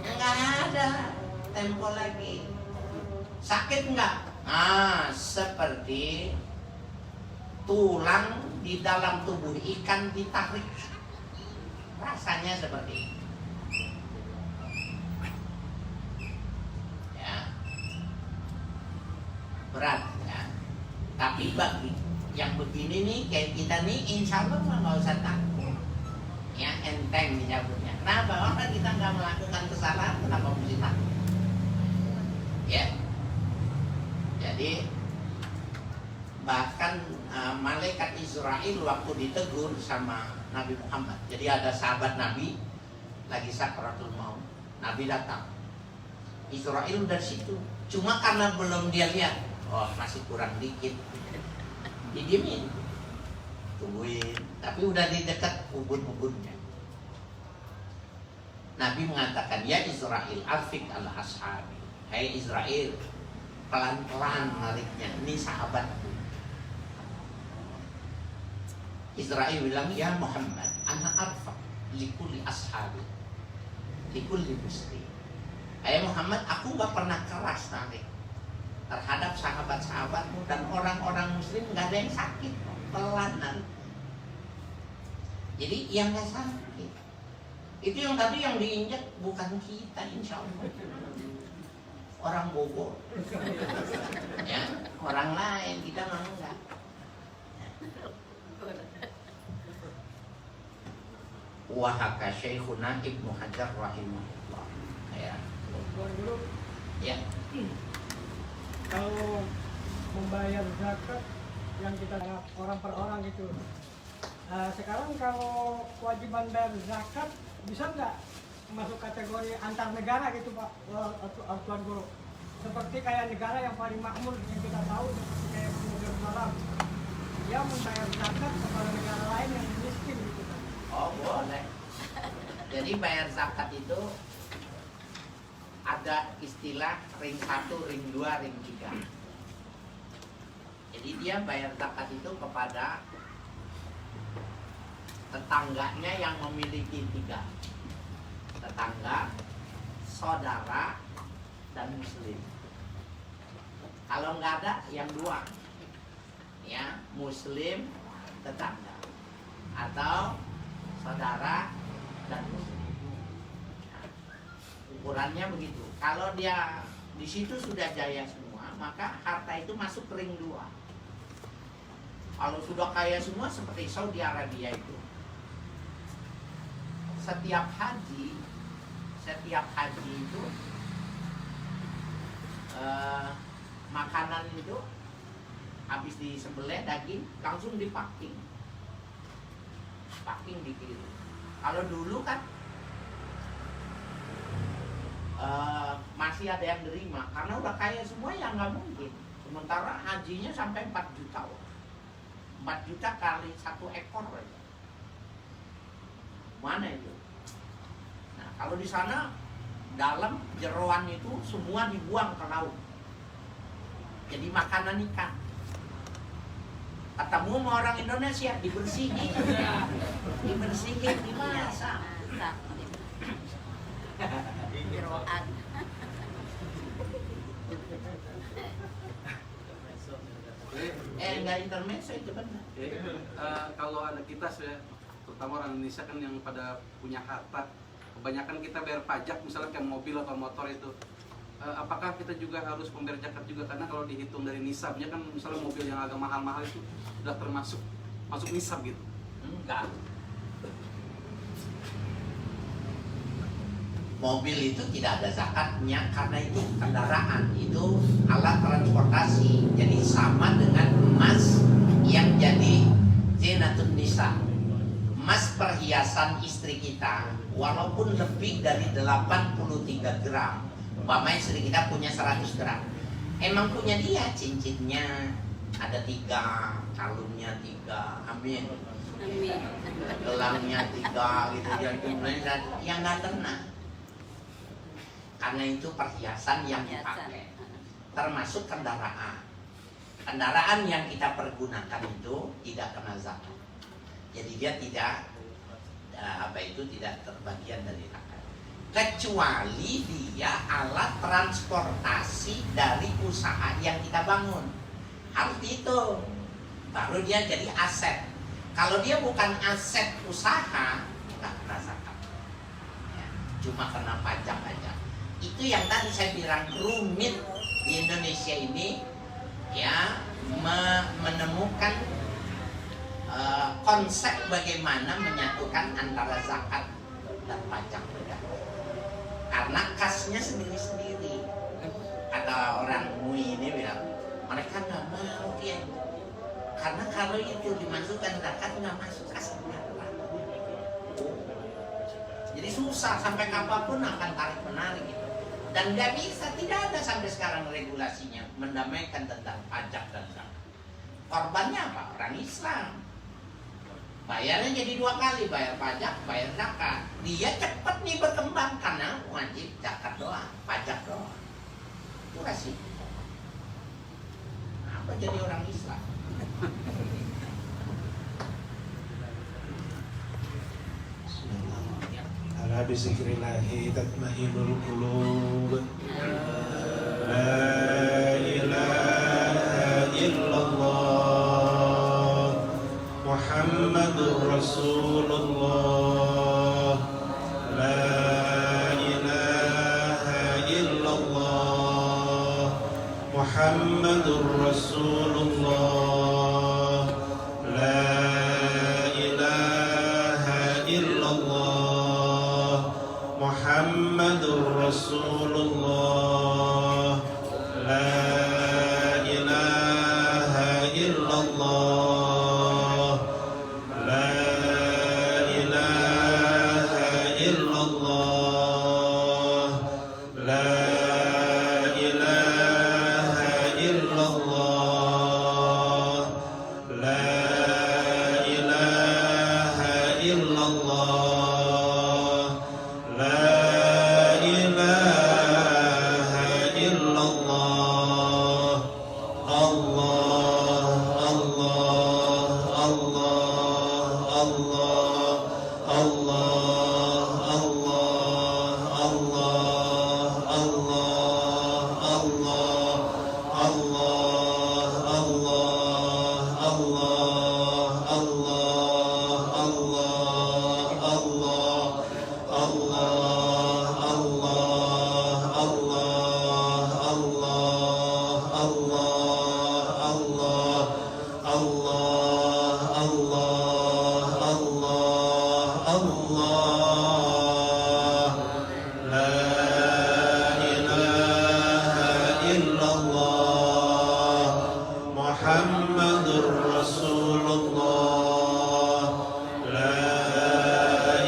Enggak ada tempo lagi. Sakit enggak? Seperti tulang di dalam tubuh ikan ditarik. Rasanya seperti itu. Ya. Berat ya. Tapi bagi yang begini nih kayak kita nih, insya Allah nggak usah takut. Ya, enteng dicabutnya. Kenapa? Orang kita nggak melakukan kesalahan, kenapa mesti takut? Ya. Jadi bahkan malaikat Israel waktu ditegur sama Nabi Muhammad. Jadi ada sahabat Nabi lagi sakratul maut. Nabi datang. Israel dari situ. Cuma karena belum dia lihat, masih kurang dikit, didiemin, tungguin. Tapi udah di dekat ubun-ubunnya. Nabi mengatakan, ya Israel, arfik ala ashabi. Hai Israel, pelan-pelan nariknya, ini sahabatku. Israel bilang, ya Muhammad, ana arfak likulli ashabi, likulli muslim. Hai Muhammad, aku gak pernah keras narik terhadap sahabat-sahabatmu, dan orang-orang muslim gak ada yang sakit, pelan narik. Jadi yang gak sakit itu yang tadi yang diinjak bukan kita, insya Allah orang Bogor, ya orang lain, kita mah enggak. Wahaka Syekhuna Ibnu Hajar rahimahullah. Ya. Kalau membayar zakat yang kita orang per orang gitu. Sekarang kalau kewajiban bayar zakat bisa nggak masuk kategori antar negara gitu Pak Tuan Guru? Seperti kayak negara yang paling makmur yang kita tahu, seperti kayak Yerusalem, dia membayar zakat kepada negara lain yang miskin gitu Pak. Oh boleh. Jadi bayar zakat itu ada istilah ring 1, ring 2, ring 3. Jadi dia bayar zakat itu kepada tetangganya yang memiliki 3. Tetangga, saudara, dan muslim. Kalau nggak ada, yang 2, ya muslim, tetangga, atau saudara dan muslim. Nah, ukurannya begitu. Kalau dia di situ sudah jaya semua, maka harta itu masuk ke ring 2. Kalau sudah kaya semua seperti Saudi Arabia itu, setiap haji itu makanan itu habis disembelih daging langsung dipacking dikirim. Kalau dulu kan masih ada yang nerima karena udah kaya semua, ya nggak mungkin. Sementara hajinya sampai 4 juta, 4 juta kali 1 ekor aja. Mana itu? Nah, kalau di sana dalam jeroan itu semua dibuang ke laut. Jadi makanan ikan. Ketemu sama orang Indonesia dibersihin. Dibersihin, dimasak. Jeroan. Enggak intermezzo itu benar. Kalau ada kita terutama orang Indonesia kan yang pada punya harta, kebanyakan kita bayar pajak misalnya kayak mobil atau motor itu. Apakah kita juga harus membayar zakat juga, karena kalau dihitung dari nisabnya kan misalnya mobil yang agak mahal-mahal itu sudah termasuk masuk nisab gitu? Enggak. Mobil itu tidak ada zakatnya karena itu kendaraan, itu alat transportasi. Jadi sama dengan emas yang jadi zinatun nisa. Emas perhiasan istri kita walaupun lebih dari 83 gram, umpamanya istri kita punya 100 gram, emang punya dia, cincinnya ada 3, kalungnya 3, amin, Amin. gelangnya 3 gitu ya, jumlahnya yang nggak kena. Karena itu perhiasan yang dipakai, termasuk kendaraan. Kendaraan yang kita pergunakan itu tidak kena zakat. Jadi dia tidak tidak terbagian dari zakat. Kecuali dia alat transportasi dari usaha yang kita bangun. Harus dihitung. Baru dia jadi aset. Kalau dia bukan aset usaha, nggak kena zakat. Ya, cuma kena pajak aja. Itu yang tadi saya bilang rumit di Indonesia ini, ya, menemukan konsep bagaimana menyatukan antara zakat dan pajak. Karena kasnya sendiri-sendiri. Ada orang MUI ini bilang, mereka nggak mau ya, karena kalau itu dimasukkan zakat nggak masuk kas negara. Jadi susah, sampai kapanpun akan tarik menarik gitu. Dan nggak bisa, tidak ada sampai sekarang regulasinya mendamaikan tentang pajak dan zakat. Korbannya apa? Orang Islam. Bayarnya jadi 2 kali, bayar pajak, bayar zakat. Dia cepat nih berkembang karena wajib zakat doang, pajak doang. Itu resiko. Apa jadi orang Islam? Ala bizikrillahi tatma'innul qulub. La ilaha illallah Muhammadur Rasulullah. La ilaha illallah Muhammadur Rasulullah. La ilaha illallah Muhammadur Rasulullah. La ilaha illallah. La ilaha illallah. La ilaha illallah. La ilaha illallah. La ilaha illallah. Allah, Allah, Allah, Allah, Allah, Allah, Allah, Allah, Muhammadur Rasulullah. La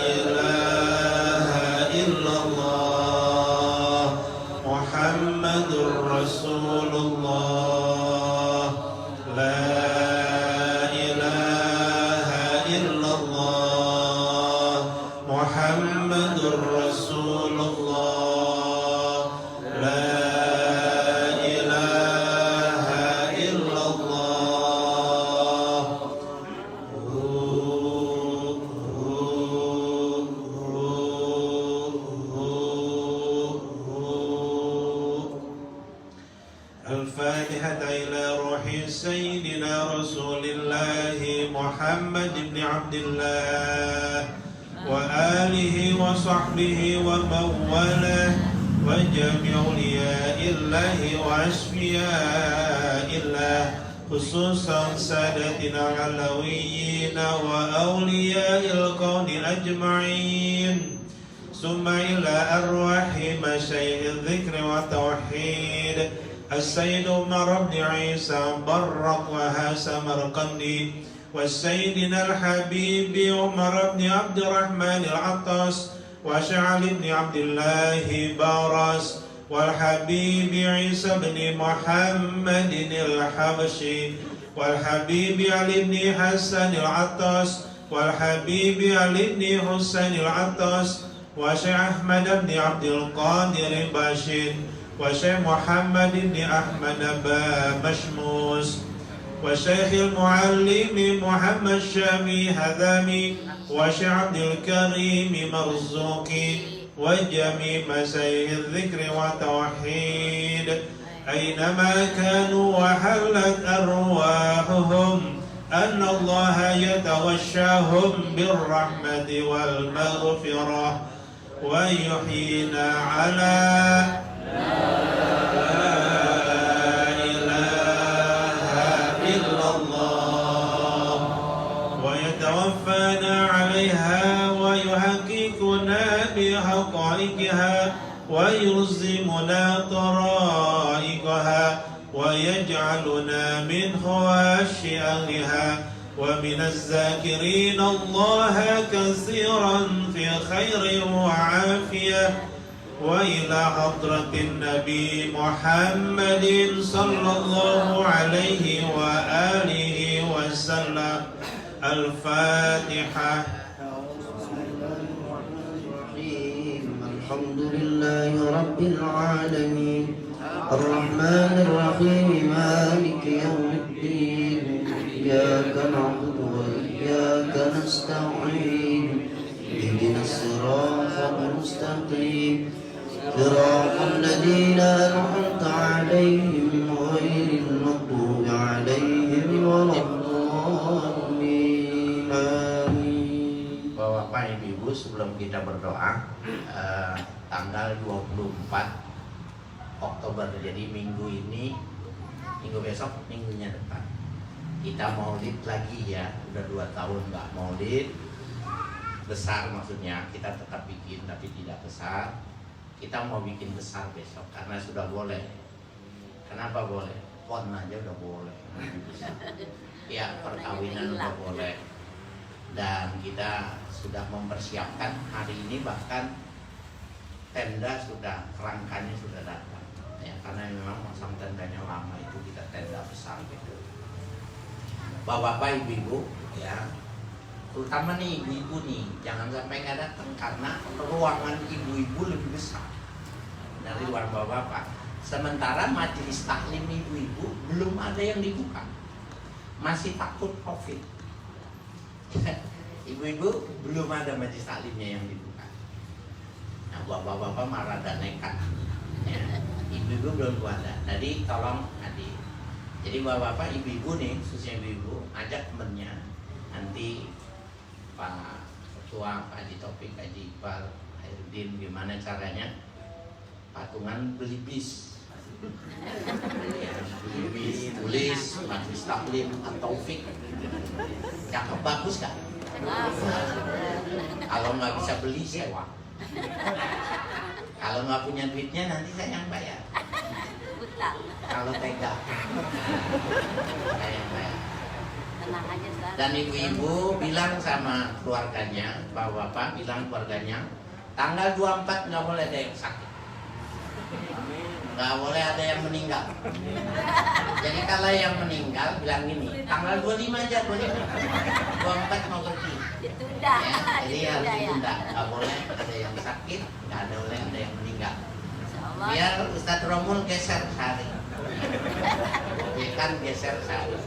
ilaha illallah Muhammadur Rasulullah. La ilaha illallah Muhammadur Rasulullah. La ilaha illallah سيدنا رسول الله محمد بن عبد الله وآله وصحبه ومن والاه وجميع أولياء الله وأصفياء الله خصوصا سادتنا العلويين وأولياء الكون أجمعين ثم إلى أرواح مشايخ الذكر والتوحيد السيد عمر بن عيسى برق وهاسم مرقندي والسيدنا الحبيب عمر بن عبد الرحمن العطاس وشعل بن عبد الله بارس والحبيب عيسى بن محمد الحبشي والحبيب علي بن حسن العطاس والحبيب علي بن حسين العطاس وشيخ أحمد بن عبد القادر باشد وشيخ محمد بن أحمد مشموس وشيخ المعلم محمد شامي هذامي وشيخ عبد الكريم مرزوقي وجميع مشايخ الذكر والتوحيد أينما كانوا وحلت أرواحهم أن الله يتوشاهم بالرحمة والمغفرة ويحيينا على لا إله إلا الله ويتوفانا عليها ويحققنا بحقائقها ويلزمنا طرائقها ويجعلنا من خواش أهلها ومن الذاكرين الله كثيرا في خير وعافية وإلى حضرة النبي محمد صلى الله عليه وآله وسلم الفاتحة. الحمد لله رب العالمين الرحمن الرحيم مالك يوم الدين إياك نعبد وإياك نستعين اهدنا الصراط المستقيم صراط الذين أنعمت عليهم غير المغضوب عليهم ولا الضالين آمين. Bapak Ibu sebelum kita berdoa tanggal 24 Oktober, jadi minggu ini, minggu besok, minggunya depan kita maulid lagi ya. Udah 2 tahun nggak maulid besar, maksudnya kita tetap bikin tapi tidak besar. Kita mau bikin besar besok karena sudah boleh. Kenapa boleh? Pon aja udah boleh. Ya, perkawinan udah boleh. Dan kita sudah mempersiapkan hari ini, bahkan tenda sudah, kerangkanya sudah datang ya, karena memang masang tendanya lama itu, kita tenda besar gitu. Bapak ibu ya, terutama nih ibu-ibu nih, jangan sampai nggak datang karena ruangan ibu-ibu lebih besar dari ruang bapak-bapak. Sementara majelis taklim ibu-ibu belum ada yang dibuka, masih takut COVID. Ibu-ibu belum ada majelis taklimnya yang dibuka. Nah, bapak-bapak marah dan nekat ya. Ibu-ibu belum ada, jadi tolong hadir. Jadi bapak-bapak, ibu-ibu nih, khususnya ibu-ibu, ajak temennya. Nanti Pak Ketua, Pak Haji Taufik, Haji Iqbal, Hairudin, gimana caranya patungan beli bis ya, beli bis, tulis majelis taklim Taufik, cakep, bagus kan? Kalau nggak bisa beli, sewa. Kalau nggak punya duitnya, nanti saya yang bayar. Kalau tega, saya yang bayar. Dan ibu-ibu bilang sama keluarganya, bapak-bapak bilang keluarganya, tanggal 24 nggak boleh ada yang sakit, nggak boleh ada yang meninggal. Jadi kalau yang meninggal bilang gini, tanggal 25 aja, 24 mau pergi. Ya, jadi harus ditunda, nggak boleh ada yang sakit, nggak boleh ada yang meninggal. Biar Ustadz Romul geser sehari, bukan geser sehari.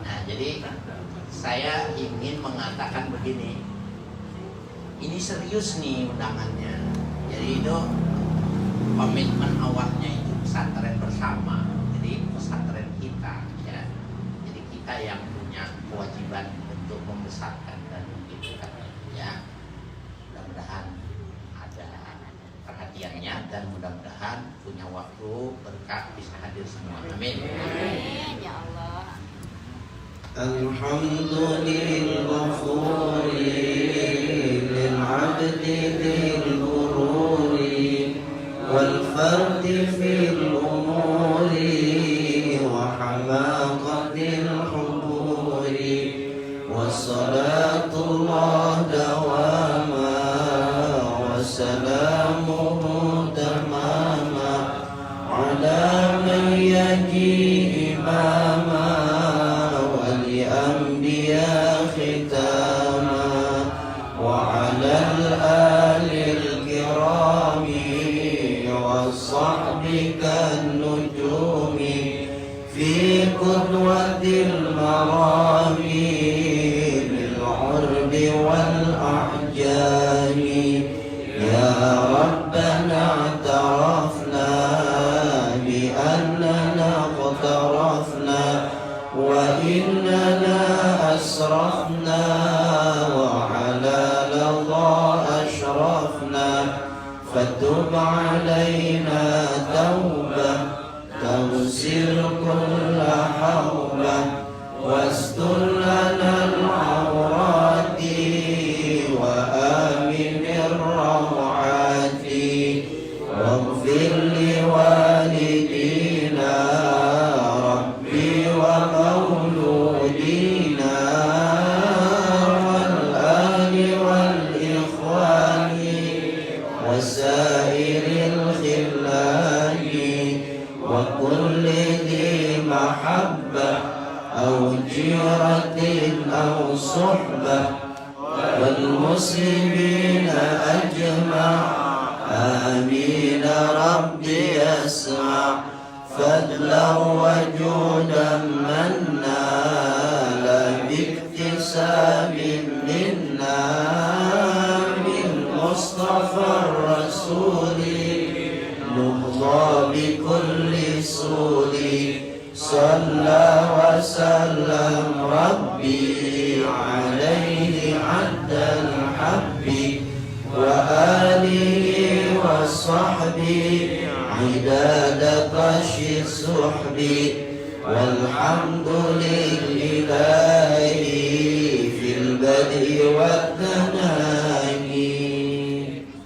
Nah, jadi saya ingin mengatakan begini, ini serius nih undangannya. Jadi itu komitmen awalnya itu pesantren bersama. Jadi pesantren kita membesarkan dan menghidupkan ya. Mudah-mudahan ada perhatiannya dan mudah-mudahan punya waktu berkah bisa hadir semua. Amin. Amin ya Allah. الحمد للغفور للعبد ذي الغرور والفرد في الأمور وحماقة الحضور والصلاة الله دواما وسلامه تماما على من يجيء إماما والأنبياء ختاما وعلى الآل الكرام والصحب كالنجوم في قدوة المرام بالعرب والأحجام يا ربنا اعترفنا بأننا اقترفنا وإننا أسرفنا وعلى لظى أشرفنا فتب علينا توبة تغسل كل حوبة واستر لنا العورات وآمن الروعات واغفر لوالدينا ربي ومولودينا والآل والإخوان وسائر الخلان وكل ذي محبة أو جيرة أو صحبة والمسلمين أجمع آمين ربي اسمع فضلا وجودا منا لا باكتساب منا بالمصطفى الرسول نهضى بكل سول صلى وسلم ربي عليه عد الحب وآله وصحبه عداد قش السحب والحمد لله في البدء والثناء